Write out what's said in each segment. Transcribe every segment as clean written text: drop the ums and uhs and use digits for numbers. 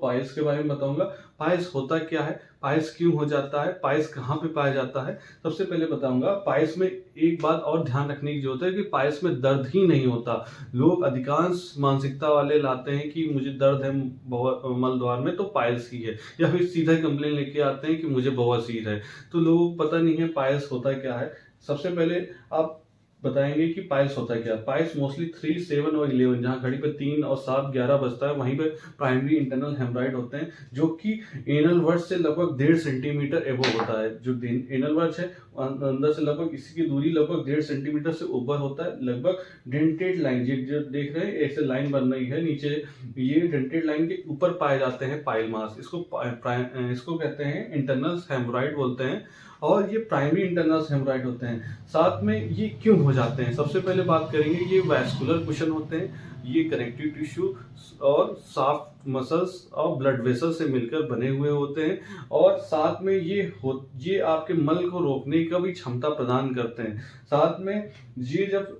Piles के बारे में बताऊंगा। पाइल्स होता क्या है, पाइल्स क्यों हो जाता है, पाइल्स कहाँ पे पाया जाता है। सबसे पहले बताऊंगा पाइल्स में एक बात और ध्यान रखने की जरूरत है कि पाइल्स में दर्द ही नहीं होता। लोग अधिकांश मानसिकता वाले लाते हैं कि मुझे दर्द है मल द्वार में तो पाइल्स ही है, या फिर सीधा कंप्लेन लेके आते हैं कि मुझे बवासीर है। तो लोगों को पता नहीं है पाइल्स होता क्या है। सबसे पहले आप बताएंगे कि पाइल्स होता है क्या। पाइल्स मोस्टली 3, 7 और 11, जहां घड़ी पे 3 और 7, 11 बजता है वहीं पे प्राइमरी इंटरनल हेमराइड होते हैं, जो कि एनल वर्ज से लगभग 1.5 सेंटीमीटर एबो होता है। जो एनल वर्ज है अंदर से लगभग इसकी दूरी लगभग 1.5 सेंटीमीटर से ऊपर होता है। लगभग डेंटेड लाइन जो देख रहे हैं ऐसे लाइन बन रही है नीचे, ये डेंटेड लाइन के ऊपर पाए जाते हैं पाइल मास। इसको कहते हैं इंटरनल हेमराइड बोलते हैं, और ये प्राइमरी इंटरनल हेमराइड होते हैं। साथ में ये क्यों हो जाते हैं, सबसे पहले बात करेंगे। ये वैस्कुलर कुशन होते हैं, ये कनेक्टिव टिश्यू और सॉफ्ट मसल्स और ब्लड वेसल से मिलकर बने हुए होते हैं, और साथ में ये आपके मल को रोकने का भी क्षमता प्रदान करते हैं। साथ में ये जब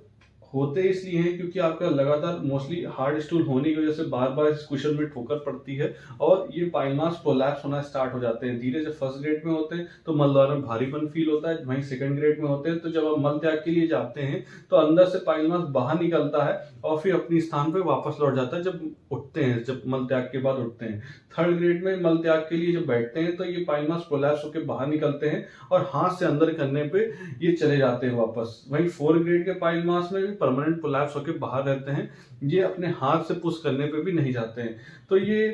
होते इसलिए हैं क्योंकि आपका लगातार मोस्टली हार्ड स्टूल होने की वजह से बार बार इस कुशन में ठोकर पड़ती है, और ये पाइल मास प्रोलैप्स होना स्टार्ट हो जाते हैं धीरे। जब फर्स्ट ग्रेड में होते हैं तो मल द्वार में भारीपन फील होता है, वहीं सेकंड ग्रेड में होते हैं तो जब आप मल त्याग के लिए जाते हैं तो अंदर से पाइल मास बाहर निकलता है और फिर अपने स्थान पर वापस लौट जाता है जब उठते हैं, जब मल त्याग के बाद उठते हैं। थर्ड ग्रेड में मल त्याग के लिए जब बैठते हैं तो ये पाइल मास प्रोलैप्स होकर बाहर निकलते हैं और हाथ से अंदर करने पे ये चले जाते हैं वापस। वहीं फोर्थ ग्रेड के पाइल मास में भी परमानेंट प्रोलैप्स होकर बाहर रहते हैं, ये अपने हाथ से पुश करने पे भी नहीं जाते हैं। तो ये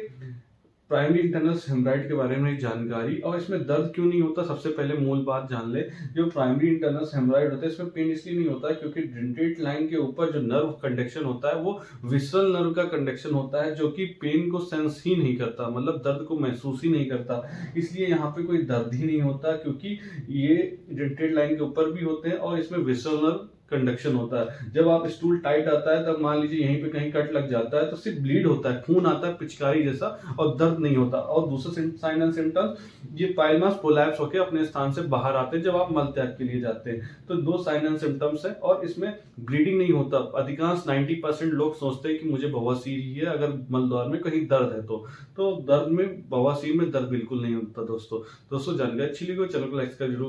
प्राइमरी इंटरनल हेमराइड के बारे में जानकारी। और इसमें दर्द क्यों नहीं होता, सबसे पहले मूल बात जान ले। जो प्राइमरी इंटरनल हेमराइड होता है इसमें पेन इसलिए नहीं होता है क्योंकि डेंटेट लाइन के ऊपर जो नर्व कंडक्शन होता है वो विसरल नर्व का कंडक्शन होता है, जो कि पेन को सेंस ही नहीं करता, मतलब दर्द को महसूस ही नहीं करता। इसलिए यहाँ पे कोई दर्द ही नहीं होता, क्योंकि ये डेंटेट लाइन के ऊपर भी होते हैं और इसमें विसरल नर्व कंडक्शन होता है। जब आप स्टूल टाइट आता है तब मान लीजिए यहीं पे कहीं कट लग जाता है तो सिर्फ ब्लीड होता है, खून आता है पिचकारी जैसा, और दर्द नहीं होता। और दूसरा साइन एंड सिम्टम्स, ये पाइल मास प्रोलैप्स होकर अपने स्थान से बाहर आते हैं जब आप मल त्याग के लिए जाते हैं। तो 2 साइन एंड सिम्टम्स है, और इसमें ब्लीडिंग नहीं होता। अधिकांश 90% लोग सोचते हैं कि मुझे बवासीर ही है अगर मल द्वार में कहीं दर्द है तो दर्द में, बवासीर में दर्द बिल्कुल नहीं होता। दोस्तों जानकारी अच्छी लगी हो चैनल को लाइक कर जरूर।